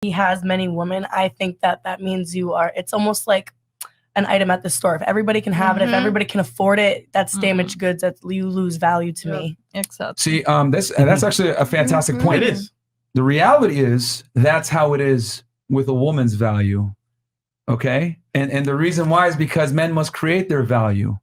he has many women, I think that means it's almost like an item at the store. If everybody can have it, if everybody can afford it, that's damaged goods. That you lose value to me. Exactly. See, that's actually a fantastic point. It is. The reality is that's how it is with a woman's value. Okay? And the reason why is because men must create their value.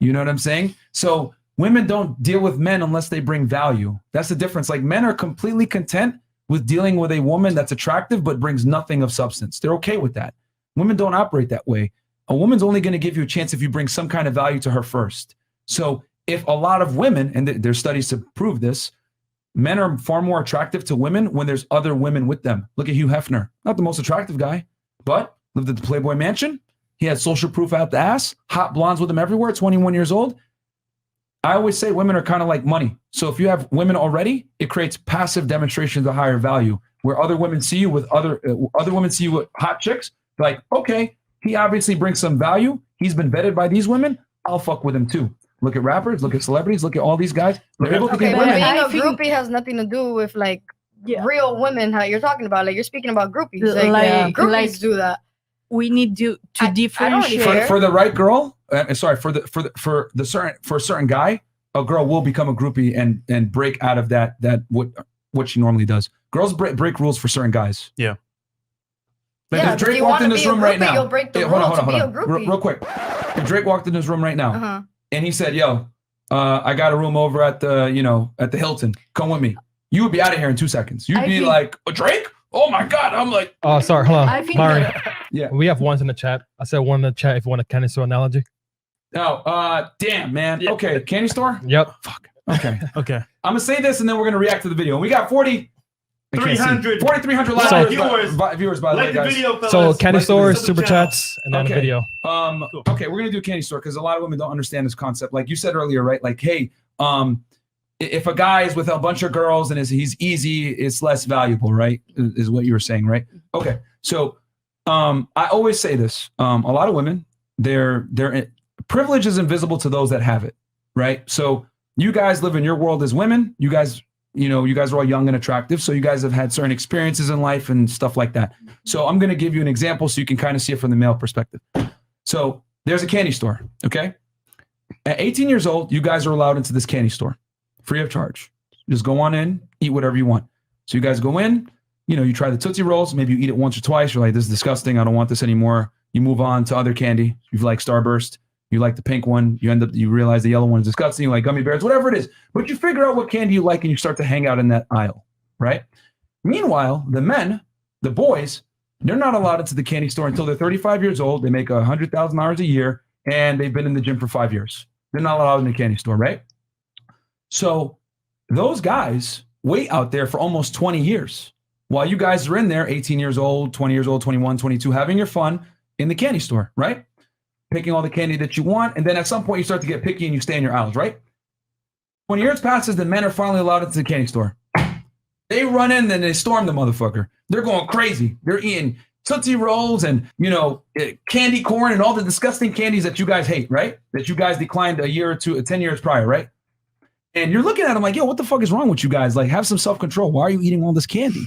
You know what I'm saying? So women don't deal with men unless they bring value. That's the difference. Like men are completely content with dealing with a woman that's attractive but brings nothing of substance. They're okay with that. Women don't operate that way. A woman's only going to give you a chance if you bring some kind of value to her first. So if a lot of women, and there's studies to prove this, men are far more attractive to women when there's other women with them. Look at Hugh Hefner. Not the most attractive guy, but lived at the Playboy Mansion. He had social proof out the ass, hot blondes with him everywhere, 21 years old. I always say women are kind of like money. So if you have women already, it creates passive demonstrations of higher value, where other women see you with other women see you with hot chicks. Like, okay, he obviously brings some value. He's been vetted by these women. I'll fuck with him too. Look at rappers, look at celebrities, look at all these guys. They're able to get but women. being a groupie has nothing to do with like real women. How you're talking about, like you're speaking about groupies. Like groupies do that. We need to differentiate. For the right girl, for a certain guy, a girl will become a groupie and break out of that what she normally does. Girls break rules for certain guys. Yeah. Like if Drake walked in this room right now, hold on. Real quick. If Drake walked in this room right now and he said, "Yo, I got a room over at the Hilton. Come with me." You would be out of here in 2 seconds. You'd be like, "Drake? Oh my God!" I'm like, "Oh, sorry, hold on, Mari." Yeah, we have ones in the chat. I said one in the chat if you want a candy store analogy. No, damn, man. Yeah. Okay, candy store. Yep. Fuck. Okay. Okay. I'm gonna say this and then we're gonna react to the video. We got 4,300 viewers by the way, guys. Video, so candy stores, super chats, and then video. Cool. Okay, we're gonna do candy store because a lot of women don't understand this concept. Like you said earlier, right? Like, hey, if a guy is with a bunch of girls and he's easy, it's less valuable, right? Is what you were saying, right? Okay. So I always say this. A lot of women, their privilege is invisible to those that have it, right? So you guys live in your world as women. You guys are all young and attractive. So you guys have had certain experiences in life and stuff like that. So I'm going to give you an example so you can kind of see it from the male perspective. So there's a candy store, okay? At 18 years old, you guys are allowed into this candy store, free of charge. Just go on in, eat whatever you want. So you guys go in, you try the Tootsie Rolls, maybe you eat it once or twice. You're like, this is disgusting. I don't want this anymore. You move on to other candy. You like Starburst. You like the pink one. You realize the yellow one is disgusting. You like gummy bears, whatever it is. But you figure out what candy you like and you start to hang out in that aisle, right? Meanwhile, the men, the boys, they're not allowed into the candy store until they're 35 years old. They make $100,000 a year and they've been in the gym for 5 years. They're not allowed in the candy store, right? So those guys wait out there for almost 20 years while you guys are in there, 18 years old, 20 years old, 21, 22, having your fun in the candy store, right? Picking all the candy that you want. And then at some point you start to get picky and you stay in your aisles, right? 20 years passes, the men are finally allowed into the candy store. They run in and they storm the motherfucker. They're going crazy. They're eating Tootsie Rolls and, candy corn and all the disgusting candies that you guys hate, right? That you guys declined a year or two, 10 years prior, right? And you're looking at them like, yo, what the fuck is wrong with you guys? Like, have some self-control. Why are you eating all this candy?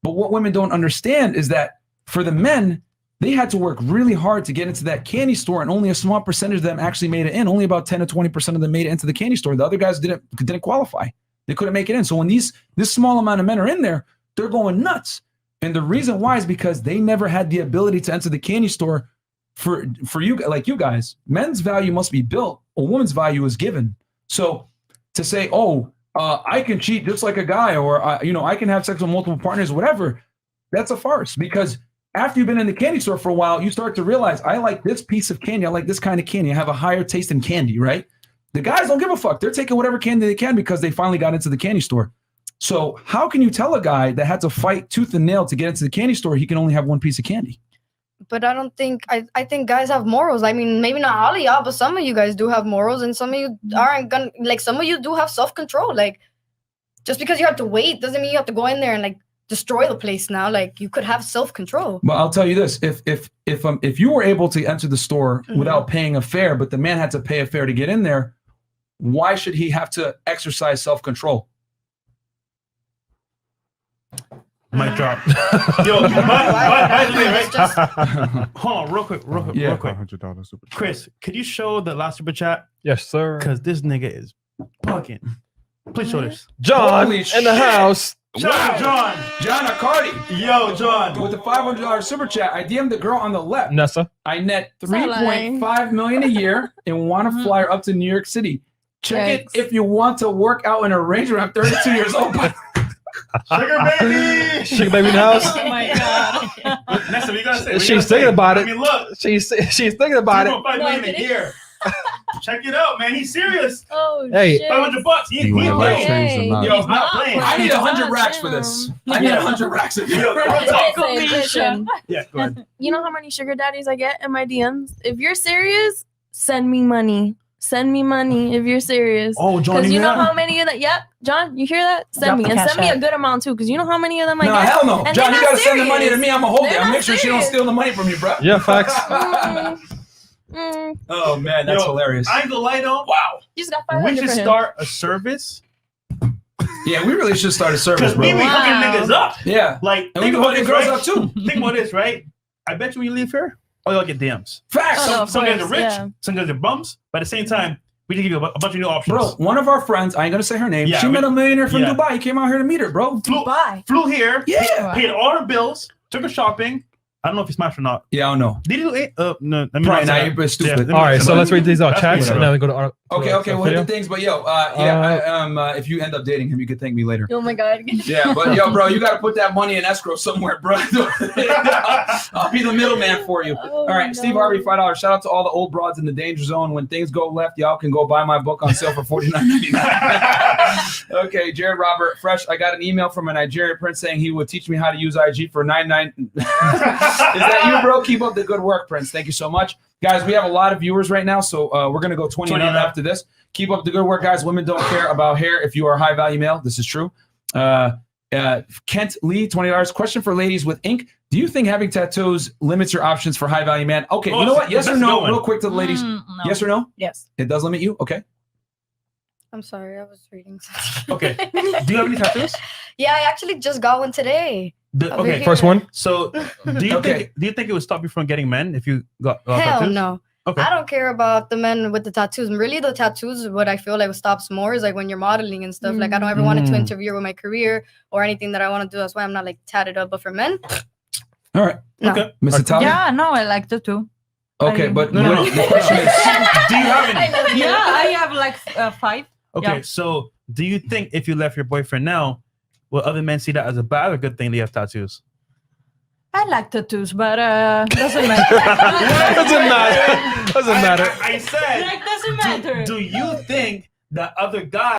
But what women don't understand is that for the men, they had to work really hard to get into that candy store, and only a small percentage of them actually made it in. Only about 10 to 20% of them made it into the candy store. The other guys didn't qualify. They couldn't make it in. So when this small amount of men are in there, they're going nuts. And the reason why is because they never had the ability to enter the candy store for you, like you guys. Men's value must be built. A woman's value is given. So to say, I can cheat just like a guy, or I can have sex with multiple partners, whatever, that's a farce. Because after you've been in the candy store for a while, you start to realize, I like this piece of candy. I like this kind of candy. I have a higher taste in candy, right? The guys don't give a fuck. They're taking whatever candy they can because they finally got into the candy store. So how can you tell a guy that had to fight tooth and nail to get into the candy store, he can only have one piece of candy? But I don't think, I think guys have morals. I mean, maybe not all of y'all, but some of you guys do have morals, and some of you aren't gonna, like, some of you do have self-control. Like, just because you have to wait doesn't mean you have to go in there and like destroy the place now. Like, you could have self-control. But I'll tell you this, if you were able to enter the store without paying a fare, but the man had to pay a fare to get in there, why should he have to exercise self-control? Mic drop. Yo, by the way, right? Just- Hold on, real quick. $100 super. Chris, could you show the last super chat? Yes, sir. Because this nigga is bugging. Please show this. John Holy in shit. the house. Shout out John. John Accardi Yo, John. with the $500 super chat. I DM'd the girl on the left. Nessa. I net lying. $3.5 million a year and want to fly her up to New York City. Check it if you want to work out in a Range Rover. I'm 32 years old. Sugar baby. Sugar baby in the house. Oh my god. Nessa, what you gotta say? She's thinking about it. I mean, look. She's thinking about it. $3.5 million a year. Check it out, man. He's serious. Oh Hey. shit. $500. He ain't wanna playing. change the mind. Yo, He's not playing. I need 100 Not racks for him. this. I need 100 racks of Yo, real talk. Listen, Yeah, go ahead. you know how many sugar daddies I get in my DMs? If you're serious, send me money. Send me money if you're serious. Oh, John, Because you know that? how many of that? Yep, John, you hear that? Send Drop me the and cash send me a app. good amount too. Because you know how many of them I No, get. hell no. And John, they're you not gotta send the money to serious. me. I'm gonna hold They're it. I'll not make sure she don't serious. steal the money from you, bro. Yeah, facts. Oh man, that's Yo, hilarious. I ain't gonna lie though. Wow. You just got We 500 should for him. start a service Yeah, we really should start a service, because we bro. be hooking niggas up. Yeah. Like, And we think can about hook the this, girls right? up too. Think about this, right? I bet you when you leave here, all y'all get DMs. Facts. Oh, no, of Some guys are course, rich, yeah. some guys are bums, but at the same time, we can give you a bunch of new options. Bro, one of our friends, I ain't gonna say her name. Yeah, she met a millionaire from yeah. Dubai. He came out here to meet her, bro. flew here, Yeah. paid all her bills, took her shopping. I don't know if he smashed or not. Yeah, I don't know. Did he do it? No, let me Probably not say not. that. You're stupid. let me All not right, say so that. let's read these out That's chats, weird. and then we go to our. Okay, we'll hit the things. But yo, if you end up dating him, you can thank me later. Oh my god. Yeah, but yo, bro, you gotta put that money in escrow somewhere, bro. I'll be the middleman for you. Oh, All right, Steve Harvey, $5. Shout out to all the old broads in the danger zone. When things go left, y'all can go buy my book on sale for $49.99. Okay, Jared Robert, fresh. I got an email from a Nigerian prince saying he would teach me how to use IG for $99. Is that you, bro? Keep up the good work, Prince. Thank you so much. Guys, we have a lot of viewers right now, so we're going to go 20 and up after this. Keep up the good work, guys. Women don't care about hair if you are a high-value male. This is true. Kent Lee, $20. Question for ladies with ink. Do you think having tattoos limits your options for high-value man? Okay, you know what? Yes or no? Real quick to the ladies. No. Yes or no? Yes. It does limit you? Okay. I'm sorry, I was reading something. Okay. Do you have any tattoos? Yeah, I actually just got one today. Over Okay. here. First one. So, do you think it would stop you from getting men if you got Hell tattoos? no. Okay. I don't care about the men with the tattoos. Really, the tattoos, what I feel like stops more is like when you're modeling and stuff. Like I don't ever want it to interfere with my career or anything that I want to do. That's why I'm not like tatted up. But for men, All right. no. Okay. Mr. Tyler? Yeah, no, I like the two. Okay, but No. the question is, Do you have any? Yeah, I have like 5. Okay, Yeah. so do you think if you left your boyfriend now, will other men see that as a bad or good thing they have tattoos? I like tattoos, but doesn't matter. Doesn't matter. Doesn't matter. I said, Like, doesn't matter. do you think that other guys